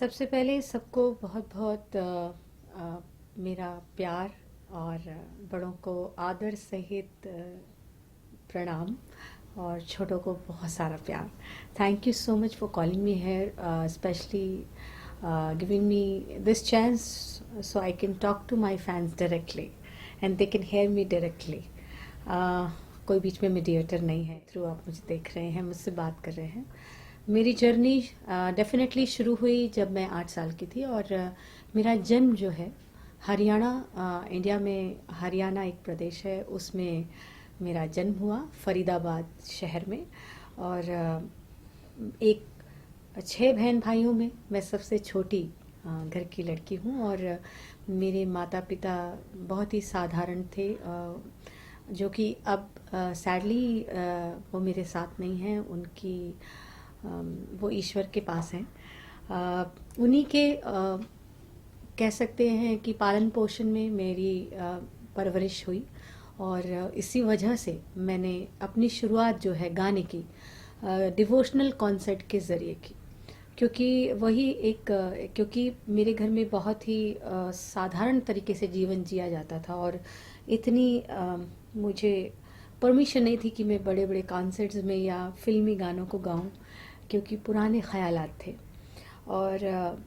सबसे पहले सबको बहुत बहुत मेरा प्यार और बड़ों को आदर सहित प्रणाम और छोटों को बहुत सारा प्यार। Thank you so much for calling me here, specially giving me this chance so I can talk to my fans directly and they can hear me directly. कोई बीच में मीडिएटर नहीं है, थ्रू आप मुझे देख रहे हैं, मुझसे बात कर रहे हैं। मेरी जर्नी डेफिनेटली शुरू हुई जब मैं 8 साल की थी और मेरा जन्म जो है हरियाणा, इंडिया में हरियाणा एक प्रदेश है, उसमें मेरा जन्म हुआ फरीदाबाद शहर में। और एक 6 बहन भाइयों में मैं सबसे छोटी घर की लड़की हूँ। और मेरे माता पिता बहुत ही साधारण थे, जो कि अब सैडली वो मेरे साथ नहीं हैं। उनकी वो ईश्वर के पास हैं। उन्हीं के कह सकते हैं कि पालन पोषण में मेरी परवरिश हुई। और इसी वजह से मैंने अपनी शुरुआत जो है गाने की डिवोशनल कॉन्सर्ट के ज़रिए की। क्योंकि मेरे घर में बहुत ही साधारण तरीके से जीवन जिया जाता था और इतनी मुझे परमिशन नहीं थी कि मैं बड़े बड़े कॉन्सर्ट्स में या फिल्मी गानों को गाऊं, क्योंकि पुराने ख्यालात थे। और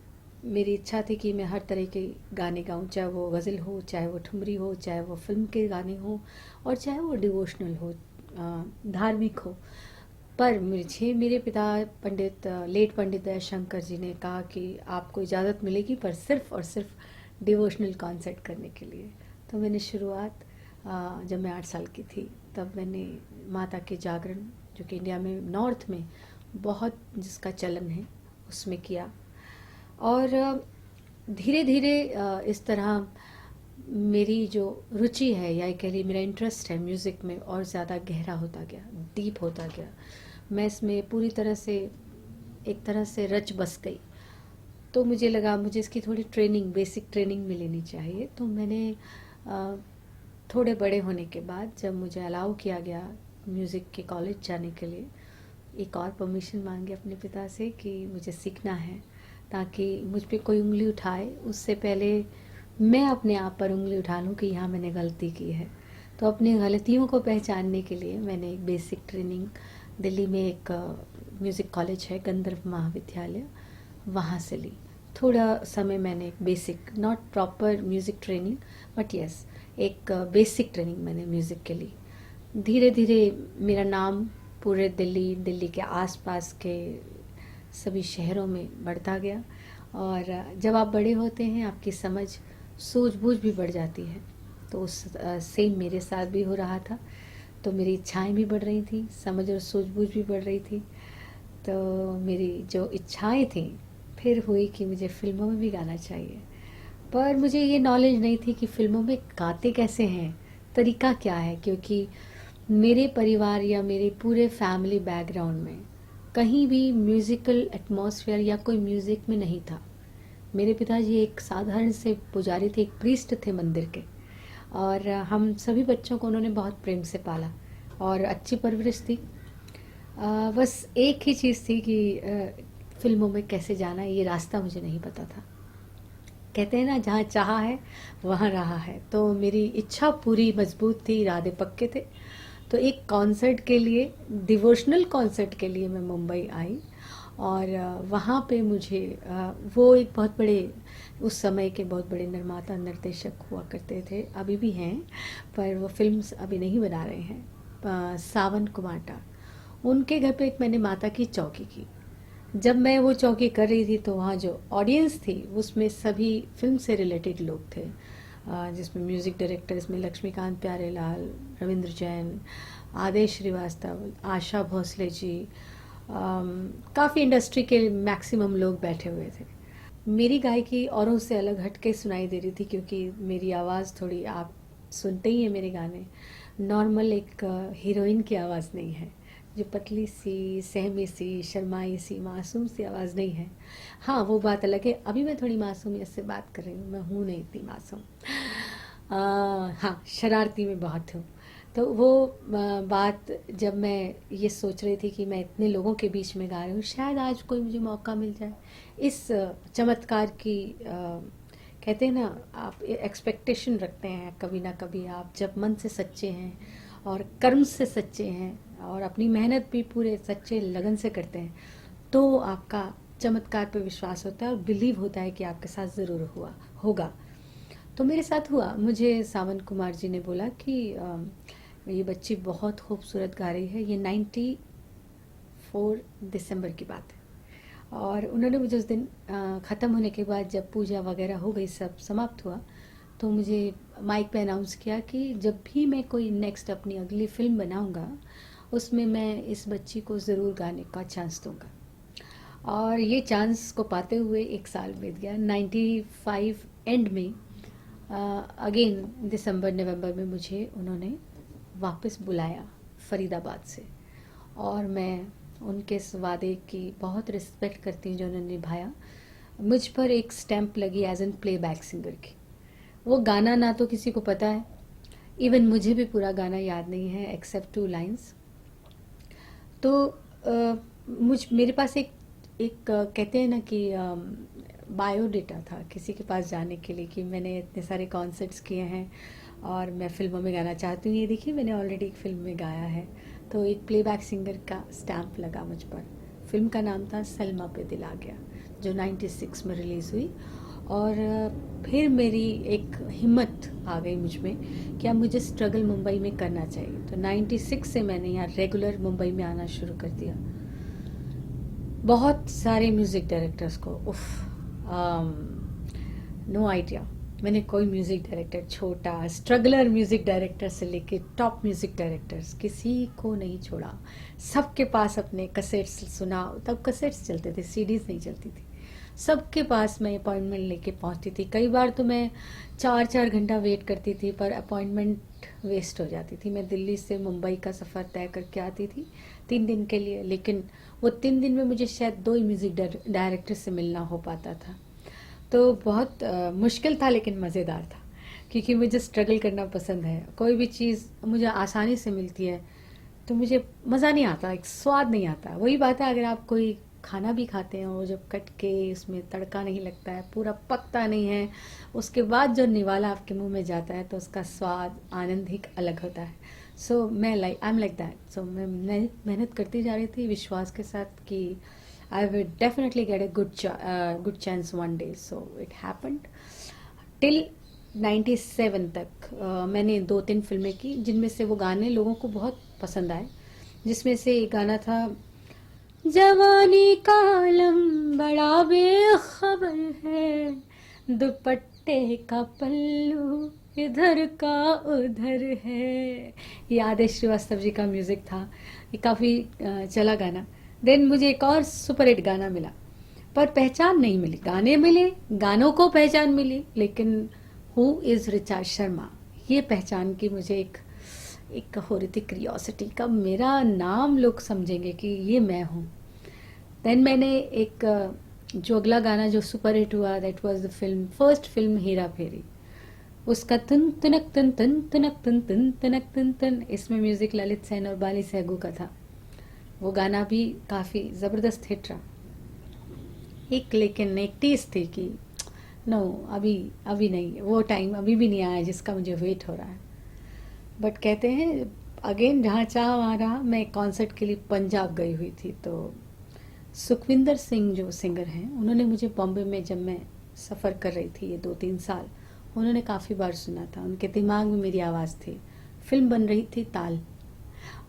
मेरी इच्छा थी कि मैं हर तरह के गाने गाऊं, चाहे वो गज़ल हो, चाहे वो ठुमरी हो, चाहे वो फिल्म के गाने हो, और चाहे वो डिवोशनल हो, धार्मिक हो। पर मुझे मेरे पिता लेट पंडित दयाशंकर जी ने कहा कि आपको इजाज़त मिलेगी, पर सिर्फ़ और सिर्फ डिवोशनल कॉन्सर्ट करने के लिए। तो मैंने शुरुआत जब मैं 8 साल की थी तब मैंने माता के जागरण, जो कि इंडिया में नॉर्थ में बहुत जिसका चलन है, उसमें किया। और धीरे धीरे इस तरह मेरी जो रुचि है, या कह लीजिए मेरा इंटरेस्ट है म्यूज़िक में, और ज़्यादा गहरा होता गया, डीप होता गया। मैं इसमें पूरी तरह से एक तरह से रच बस गई। तो मुझे लगा मुझे इसकी थोड़ी ट्रेनिंग, बेसिक ट्रेनिंग में लेनी चाहिए। तो मैंने थोड़े बड़े होने के बाद जब मुझे अलाउ किया गया म्यूज़िक के कॉलेज जाने के लिए, एक और परमिशन मांगी अपने पिता से कि मुझे सीखना है, ताकि मुझ पे कोई उंगली उठाए उससे पहले मैं अपने आप पर उंगली उठा लूँ कि यहाँ मैंने गलती की है। तो अपनी गलतियों को पहचानने के लिए मैंने एक बेसिक ट्रेनिंग दिल्ली में एक म्यूज़िक कॉलेज है, गंधर्व महाविद्यालय, वहाँ से ली। थोड़ा समय मैंने एक basic, not proper music training, but yes एक बेसिक ट्रेनिंग मैंने म्यूज़िक के ली। धीरे धीरे मेरा नाम पूरे दिल्ली के आसपास के सभी शहरों में बढ़ता गया। और जब आप बड़े होते हैं आपकी समझ, सूझबूझ भी बढ़ जाती है। तो उस सेम मेरे साथ भी हो रहा था। तो मेरी इच्छाएं भी बढ़ रही थी, समझ और सूझबूझ भी बढ़ रही थी। तो मेरी जो इच्छाएं थी फिर हुई कि मुझे फिल्मों में भी गाना चाहिए। पर मुझे ये नॉलेज नहीं थी कि फिल्मों में गाते कैसे हैं, तरीका क्या है, क्योंकि मेरे परिवार या मेरे पूरे फैमिली बैकग्राउंड में कहीं भी म्यूज़िकल एटमॉस्फेयर या कोई म्यूज़िक में नहीं था। मेरे पिताजी एक साधारण से पुजारी थे, एक प्रीस्ट थे मंदिर के। और हम सभी बच्चों को उन्होंने बहुत प्रेम से पाला और अच्छी परवरिश दी। बस एक ही चीज़ थी कि फिल्मों में कैसे जाना है, ये रास्ता मुझे नहीं पता था। कहते हैं ना, जहाँ चाहा है वहाँ रहा है। तो मेरी इच्छा पूरी मजबूत थी, इरादे पक्के थे। तो एक कॉन्सर्ट के लिए, डिवोशनल कॉन्सर्ट के लिए मैं मुंबई आई। और वहाँ पे मुझे वो एक बहुत बड़े, उस समय के बहुत बड़े निर्माता निर्देशक हुआ करते थे, अभी भी हैं, पर वो फिल्म्स अभी नहीं बना रहे हैं, सावन कुमाटा। उनके घर पे एक मैंने माता की चौकी की। जब मैं वो चौकी कर रही थी तो वहाँ जो ऑडियंस थी उसमें सभी फिल्म से रिलेटेड लोग थे, जिसमें म्यूज़िक डायरेक्टर्स में लक्ष्मीकांत प्यारेलाल, रविंद्र जैन, आदेश श्रीवास्तव, आशा भोसले जी, काफ़ी इंडस्ट्री के मैक्सिमम लोग बैठे हुए थे। मेरी गायकी औरों से अलग हट के सुनाई दे रही थी, क्योंकि मेरी आवाज़ थोड़ी, आप सुनते ही हैं मेरे गाने, नॉर्मल एक हीरोइन की आवाज़ नहीं है, जो पतली सी, सहमी सी, शर्माई सी, मासूम सी आवाज़ नहीं है। हाँ, वो बात अलग है, अभी मैं थोड़ी मासूमियत से बात कर रही हूँ, मैं हूँ नहीं इतनी मासूम। हाँ, शरारती में बहुत हूँ। तो वो बात जब मैं ये सोच रही थी कि मैं इतने लोगों के बीच में गा रही हूँ, शायद आज कोई मुझे मौका मिल जाए इस चमत्कार की। कहते हैं ना, आप एक्सपेक्टेशन रखते हैं कभी ना कभी, आप जब मन से सच्चे हैं और कर्म से सच्चे हैं और अपनी मेहनत भी पूरे सच्चे लगन से करते हैं, तो आपका चमत्कार पे विश्वास होता है और बिलीव होता है कि आपके साथ ज़रूर हुआ होगा। तो मेरे साथ हुआ। मुझे सावन कुमार जी ने बोला कि ये बच्ची बहुत खूबसूरत गा रही है। ये 94 दिसंबर की बात है। और उन्होंने मुझे उस दिन ख़त्म होने के बाद जब पूजा वगैरह हो गई, सब समाप्त हुआ, तो मुझे माइक पे अनाउंस किया कि जब भी मैं कोई नेक्स्ट अपनी अगली फिल्म बनाऊंगा, उसमें मैं इस बच्ची को ज़रूर गाने का चांस दूंगा। और ये चांस को पाते हुए एक साल बीत गया। 95 एंड में अगेन दिसंबर नवंबर में मुझे उन्होंने वापस बुलाया फरीदाबाद से, और मैं उनके इस वादे की बहुत रिस्पेक्ट करती हूँ जो उन्होंने निभाया। मुझ पर एक स्टैंप लगी एज एन प्लेबैक सिंगर की। वो गाना ना तो किसी को पता है, इवन मुझे भी पूरा गाना याद नहीं है एक्सेप्ट 2 लाइन्स। तो मेरे पास कहते हैं ना कि बायोडेटा था किसी के पास जाने के लिए कि मैंने इतने सारे कॉन्सर्ट्स किए हैं और मैं फिल्मों में गाना चाहती हूँ। ये देखिए, मैंने ऑलरेडी एक फिल्म में गाया है। तो एक प्लेबैक सिंगर का स्टैंप लगा मुझ पर। फिल्म का नाम था सलमा पे दिल आ गया, जो 96 में रिलीज़ हुई। और फिर मेरी एक हिम्मत आ गई मुझ में कि अब मुझे स्ट्रगल मुंबई में करना चाहिए। तो 96 से मैंने यहाँ रेगुलर मुंबई में आना शुरू कर दिया। बहुत सारे म्यूज़िक डायरेक्टर्स को नो आइडिया, मैंने कोई म्यूज़िक डायरेक्टर, छोटा स्ट्रगलर म्यूज़िक डायरेक्टर से लेके टॉप म्यूज़िक डायरेक्टर्स, किसी को नहीं छोड़ा। सबके पास अपने कैसेट्स सुना, तब कैसेट्स चलते थे, सीडीज़ नहीं चलती थी। सबके पास मैं अपॉइंटमेंट लेके पहुंचती थी। कई बार तो मैं 4-4 घंटा वेट करती थी, पर अपॉइंटमेंट वेस्ट हो जाती थी। मैं दिल्ली से मुंबई का सफ़र तय करके आती थी 3 दिन के लिए, लेकिन वो 3 दिन में मुझे शायद 2 ही म्यूज़िक डायरेक्टर से मिलना हो पाता था। तो बहुत मुश्किल था, लेकिन मज़ेदार था, क्योंकि मुझे स्ट्रगल करना पसंद है। कोई भी चीज़ मुझे आसानी से मिलती है तो मुझे मज़ा नहीं आता, एक स्वाद नहीं आता। वही बात है, अगर आप कोई खाना भी खाते हैं और जब कट के उसमें तड़का नहीं लगता है, पूरा पकता नहीं है, उसके बाद जो निवाला आपके मुंह में जाता है, तो उसका स्वाद, आनंद ही अलग होता है। सो मैं आई एम लाइक दैट। सो मैं मेहनत करती जा रही थी विश्वास के साथ कि I will definitely get a good chance one day. So it happened till 97 तक। मैंने 2-3 फिल्में की, जिनमें से वो गाने लोगों को बहुत पसंद आए। जिसमें से एक गाना था, जवानी का आलम बड़ा बेखबर है, दुपट्टे का पल्लू इधर का उधर है। ये आदेश श्रीवास्तव जी का म्यूजिक था। ये काफ़ी चला गाना। देन मुझे एक और सुपर हिट गाना मिला, पर पहचान नहीं मिली। गाने मिले, गानों को पहचान मिली, लेकिन हु इज़ रिचा शर्मा, ये पहचान की मुझे एक हो रही थी क्रियोसिटी, कब मेरा नाम लोग समझेंगे कि ये मैं हूँ। देन मैंने एक जो अगला गाना जो सुपर हिट हुआ, that was the first film Hera Pheri. उसका तुन तुनक तुन तुन तुनक तुन तुन तुनक तुन तुन, इसमें म्यूजिक ललित सेन और बाली सहगू का था। वो गाना भी काफ़ी ज़बरदस्त हिट रहा। लेकिन एक टीस थी कि नो, अभी नहीं, वो टाइम अभी भी नहीं आया जिसका मुझे वेट हो रहा है। बट कहते हैं अगेन, जहाँ चाह वहाँ रहा। मैं कॉन्सर्ट के लिए पंजाब गई हुई थी, तो सुखविंदर सिंह जो सिंगर हैं, उन्होंने मुझे बॉम्बे में, जब मैं सफ़र कर रही थी ये 2-3 साल, उन्होंने काफ़ी बार सुना था। उनके दिमाग में मेरी आवाज़ थी। फिल्म बन रही थी ताल,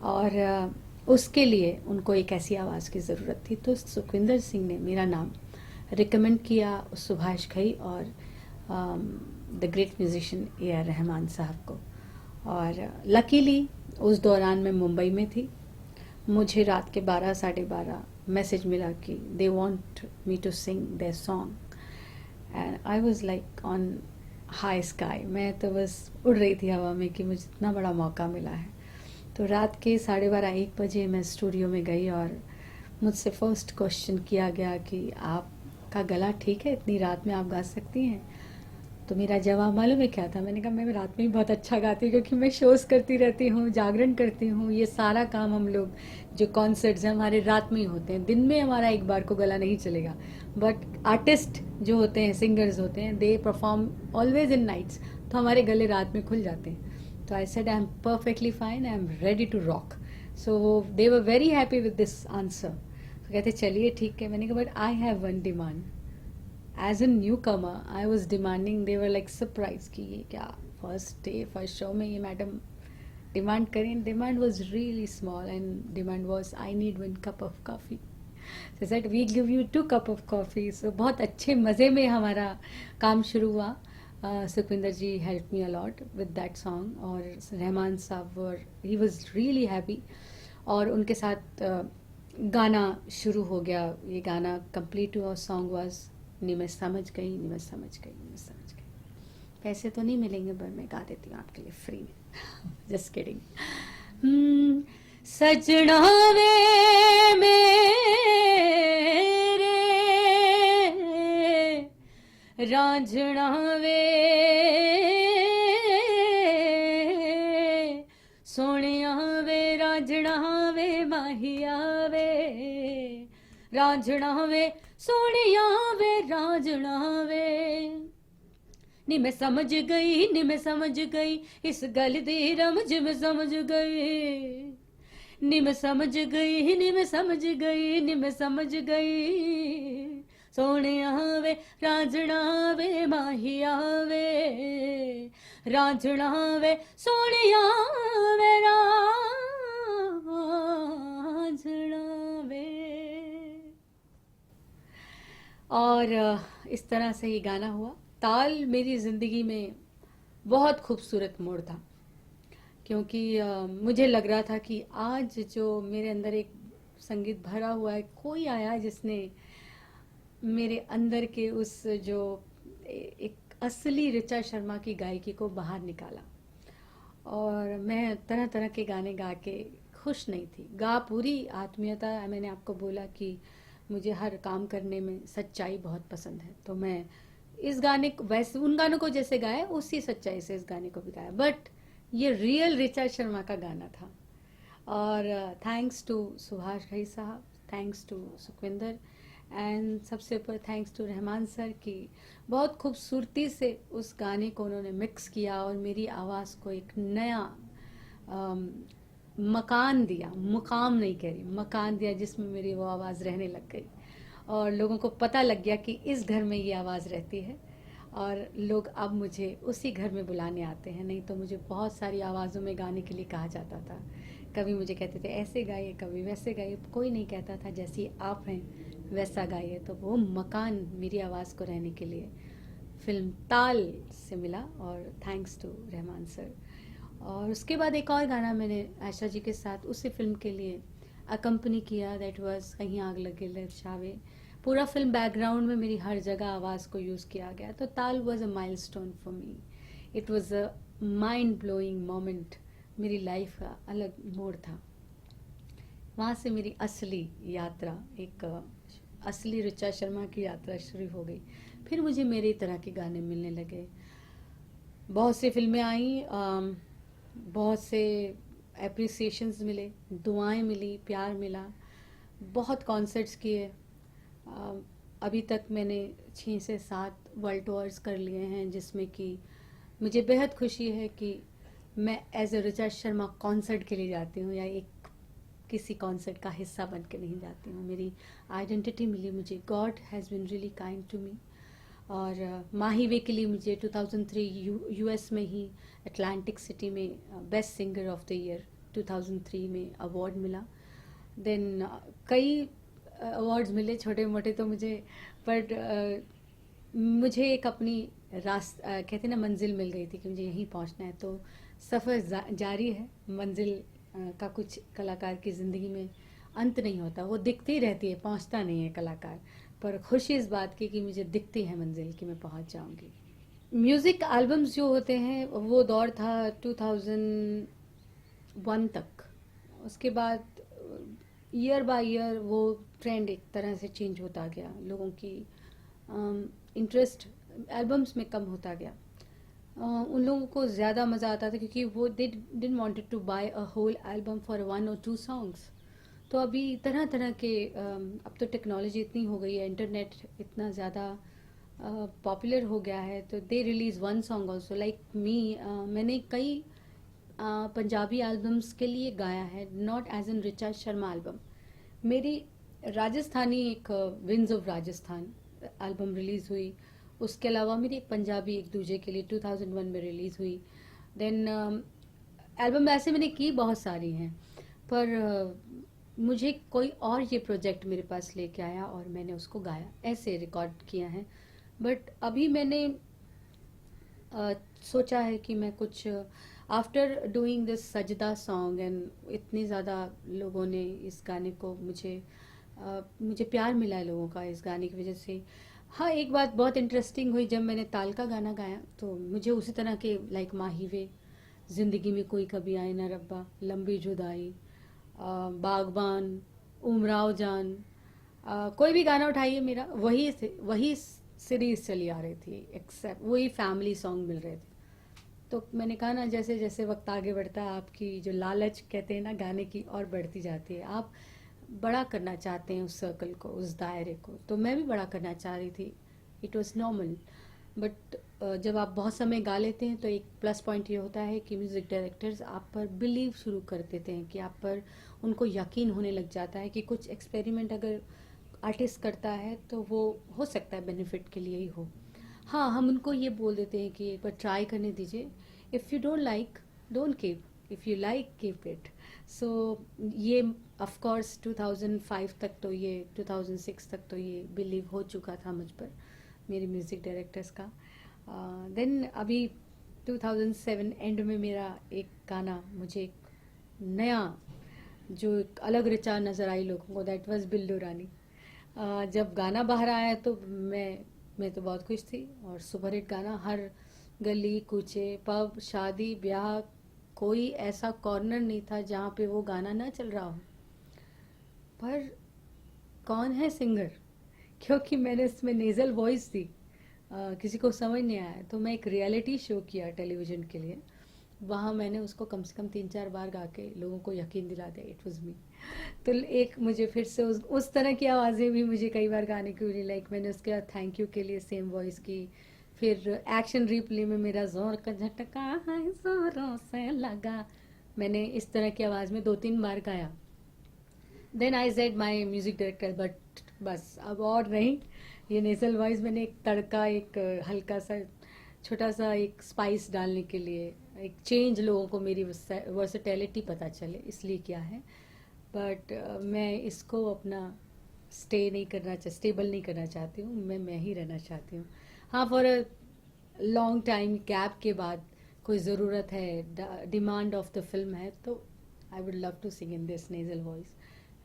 और उसके लिए उनको एक ऐसी आवाज़ की ज़रूरत थी। तो सुखविंदर सिंह ने मेरा नाम रिकमेंड किया सुभाष घई और the great musician A.R. Rahman साहब को। और लकीली उस दौरान मैं मुंबई में थी। मुझे रात के 12 साढ़े 12 मैसेज मिला कि they want me to sing their song, and I was like on high sky. मैं तो बस उड़ रही थी हवा में कि मुझे इतना बड़ा मौका मिला है। तो रात के 12:30-1 बजे मैं स्टूडियो में गई और मुझसे फर्स्ट क्वेश्चन किया गया कि आपका गला ठीक है, इतनी रात में आप गा सकती हैं? तो मेरा जवाब मालूम है क्या था? मैंने कहा मैं रात में भी बहुत अच्छा गाती हूँ, क्योंकि मैं शोज करती रहती हूँ, जागरण करती हूँ। ये सारा काम हम लोग जो कॉन्सर्ट्स हैं हमारे रात में ही होते हैं, दिन में हमारा एक बार को गला नहीं चलेगा। बट आर्टिस्ट जो होते हैं, सिंगर्स होते हैं, they perform always in nights, तो हमारे गले रात में खुल जाते हैं। तो I said I am perfectly fine, I am ready to rock. So they were very happy with this answer. तो कहते चलिए ठीक है। मैंने कहा but I have one demand. As a newcomer I was demanding, they were like surprise कि ये क्या फर्स्ट डे फर्स्ट शो में ये मैडम डिमांड करें। Demand was really small and demand was I need 1 cup of coffee. So said we give you 2 cup of coffee. So बहुत अच्छे मज़े में हमारा काम शुरू हुआ। Sukhwinder ji help me a lot with that song, और रहमान साहब were, he was really happy. और उनके साथ गाना शुरू हो गया। ये गाना कंप्लीट हुआ। सॉन्ग वॉज नी मैं समझ गई, नी मैं समझ गई, नी मैं समझ गई। पैसे तो नहीं मिलेंगे पर मैं गा देती हूँ आपके लिए फ्री में। Just kidding. सजना वे मेरे रांझना वे सोनिया वे रांझना वे माहिया वे रांझना वे सोनिया वे रांझना वे। नी मैं समझ गई, नी मैं समझ गई, इस गल दी रमज मैं समझ गई। नी मैं समझ गई, नी मैं समझ गई, नी मैं समझ गई। सोनिया वे रांझना वे माहिया वे रांझना वे सोनिया वे रांझना वे। और इस तरह से ये गाना हुआ। ताल मेरी ज़िंदगी में बहुत खूबसूरत मोड़ था, क्योंकि मुझे लग रहा था कि आज जो मेरे अंदर एक संगीत भरा हुआ है, कोई आया जिसने मेरे अंदर के उस जो एक असली ऋचा शर्मा की गायकी को बाहर निकाला। और मैं तरह तरह के गाने गा के खुश नहीं थी, गा पूरी आत्मीयता। मैंने आपको बोला कि मुझे हर काम करने में सच्चाई बहुत पसंद है, तो मैं इस गाने को वैसे उन गानों को जैसे गाया उसी सच्चाई से इस गाने को भी गाया। बट ये रियल ऋचा शर्मा का गाना था। और थैंक्स टू सुभाष भाई साहब, थैंक्स टू सुखविंदर, एंड सबसे ऊपर थैंक्स टू रहमान सर की बहुत खूबसूरती से उस गाने को उन्होंने मिक्स किया और मेरी आवाज़ को एक नया मकान दिया। मुकाम नहीं कह रही, मकान दिया, जिसमें मेरी वो आवाज़ रहने लग गई और लोगों को पता लग गया कि इस घर में ये आवाज़ रहती है। और लोग अब मुझे उसी घर में बुलाने आते हैं। नहीं तो मुझे बहुत सारी आवाज़ों में गाने के लिए कहा जाता था। कभी मुझे कहते थे ऐसे गाइए, कभी वैसे गाइए, कोई नहीं कहता था जैसी आप हैं वैसा गाइए। तो वो मकान मेरी आवाज़ को रहने के लिए फिल्म ताल से मिला, और थैंक्स टू रहमान सर। और उसके बाद एक और गाना मैंने आशा जी के साथ उसी फिल्म के लिए अकम्पनी किया, दैट वाज कहीं आग लगे लहरावे। पूरा फिल्म बैकग्राउंड में मेरी हर जगह आवाज़ को यूज़ किया गया। तो ताल was a milestone for me. It was a mind blowing moment. मेरी लाइफ का अलग मोड़ था। वहाँ से मेरी असली यात्रा, एक असली ऋचा शर्मा की यात्रा शुरू हो गई। फिर मुझे मेरे तरह के गाने मिलने लगे। बहुत सी फिल्में आई, बहुत से एप्रिसिएशंस मिले, दुआएं मिली, प्यार मिला, बहुत कॉन्सर्ट्स किए। अभी तक मैंने 6 से 7 वर्ल्ड टूर्स कर लिए हैं, जिसमें कि मुझे बेहद खुशी है कि मैं as a Richa Sharma concert के लिए जाती हूँ या एक किसी कॉन्सर्ट का हिस्सा बन के नहीं जाती हूँ। मेरी आइडेंटिटी मिली मुझे। God has been really kind to me. और माही वे के लिए मुझे 2003 यूएस में ही अटलांटिक सिटी में best singer of the year 2003 में अवार्ड मिला। देन कई अवार्ड्स मिले छोटे मोटे तो मुझे, बट मुझे एक अपनी कहते ना मंजिल मिल गई थी कि मुझे यहीं पहुंचना है। तो सफ़र जारी है। मंजिल का कुछ कलाकार की ज़िंदगी में अंत नहीं होता, वो दिखती रहती है, पहुंचता नहीं है कलाकार। पर खुशी इस बात की कि मुझे दिखती है मंजिल कि मैं पहुंच जाऊंगी। म्यूज़िक एल्बम्स जो होते हैं वो दौर था 2001 तक। उसके बाद ईयर बाय ईयर वो ट्रेंड एक तरह से चेंज होता गया। लोगों की इंटरेस्ट एल्बम्स में कम होता गया। उन लोगों को ज़्यादा मज़ा आता था क्योंकि वो they didn't wanted to buy a whole album for 1 or 2 songs. तो अभी तरह तरह के अब तो टेक्नोलॉजी इतनी हो गई है, इंटरनेट इतना ज़्यादा पॉपुलर हो गया है, तो they release one song also like me. मैंने कई पंजाबी एल्बम्स के लिए गाया है, not as an Richa Sharma album. मेरी राजस्थानी एक winds of Rajasthan album release हुई। उसके अलावा मेरी एक पंजाबी एक दूजे के लिए 2001 में रिलीज़ हुई। देन एल्बम ऐसे मैंने की बहुत सारी हैं, पर मुझे कोई और ये प्रोजेक्ट मेरे पास लेके आया और मैंने उसको गाया, ऐसे रिकॉर्ड किया है। बट अभी मैंने सोचा है कि मैं कुछ आफ्टर डूइंग दिस सजदा सॉन्ग एंड इतनी ज़्यादा लोगों ने इस गाने को मुझे प्यार मिला है लोगों का इस गाने की वजह से। हाँ, एक बात बहुत इंटरेस्टिंग हुई, जब मैंने ताल का गाना गाया तो मुझे उसी तरह के लाइक माहीवे, ज़िंदगी में कोई कभी आए ना रब्बा, लंबी जुदाई, बागबान, उमराव जान, कोई भी गाना उठाइए मेरा वही सीरीज चली आ रही थी, एक्सेप्ट वही फैमिली सॉन्ग मिल रहे थे। तो मैंने कहा ना, जैसे जैसे वक्त आगे बढ़ता है आपकी जो लालच कहते हैं ना गाने की और बढ़ती जाती है, आप बड़ा करना चाहते हैं उस सर्कल को, उस दायरे को। तो मैं भी बड़ा करना चाह रही थी, इट वॉज नॉर्मल। बट जब आप बहुत समय गा लेते हैं तो एक प्लस पॉइंट ये होता है कि म्यूज़िक डायरेक्टर्स आप पर बिलीव शुरू कर देते हैं, कि आप पर उनको यकीन होने लग जाता है कि कुछ एक्सपेरिमेंट अगर आर्टिस्ट करता है तो वो हो सकता है बेनिफिट के लिए ही हो। हाँ, हम उनको ये बोल देते हैं कि एक बार ट्राई करने दीजिए, if you don't like don't keep, if you like keep it. So ये ऑफ कोर्स 2005 तक तो ये 2006 तक तो ये बिलीव हो चुका था मुझ पर, मेरे म्यूज़िक डायरेक्टर्स का। देन अभी 2007 एंड में मेरा एक गाना मुझे एक नया जो एक अलग ऋचा नज़र आई लोगों को, दैट वाज बिल्लू रानी। जब गाना बाहर आया तो मैं तो बहुत खुश थी, और सुपरहिट गाना, हर गली कूचे पब शादी ब्याह कोई ऐसा कॉर्नर नहीं था जहाँ पे वो गाना ना चल रहा हो। पर कौन है सिंगर, क्योंकि मैंने इसमें नेज़ल वॉइस दी, किसी को समझ नहीं आया, तो मैं एक रियलिटी शो किया टेलीविज़न के लिए। वहाँ मैंने उसको कम से कम 3-4 बार गा के लोगों को यकीन दिला दिया इट वाज मी। तो एक मुझे फिर से उस तरह की आवाज़ें भी मुझे कई बार गाने की मिली, लाइक मैंने उसके बाद थैंक यू के लिए सेम वॉइस की। फिर एक्शन रिप्ले में मेरा जोर का झटका है जोरों से लगा, मैंने इस तरह की आवाज़ में 2-3 बार गाया। Then I said my music director, but बस अब और नहीं, ये नेजल वॉइस मैंने एक तड़का, एक हल्का सा छोटा सा एक स्पाइस डालने के लिए, एक चेंज, लोगों को मेरी वर्सेटैलिटी पता चले इसलिए किया है। बट मैं इसको अपना स्टेबल नहीं करना चाहती हूँ, मैं ही रहना चाहती हूँ। हाँ, for a long time gap के बाद कोई ज़रूरत है, डिमांड ऑफ द फिल्म है, तो I would love to sing in this nasal voice,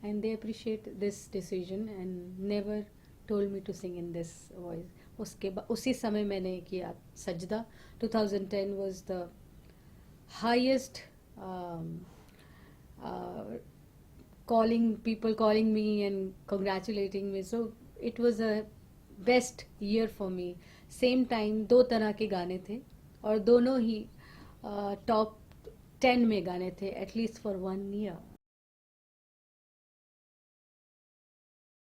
and they appreciate this decision and never told me to sing in this voice. उसके बाद उसी समय मैंने किया सजदा। 2010 was the highest people calling me and congratulating me, so it was a best year for me. Same time 2 तरह के गाने थे और दोनों ही टॉप 10 में गाने थे, एटलीस्ट फॉर 1 year।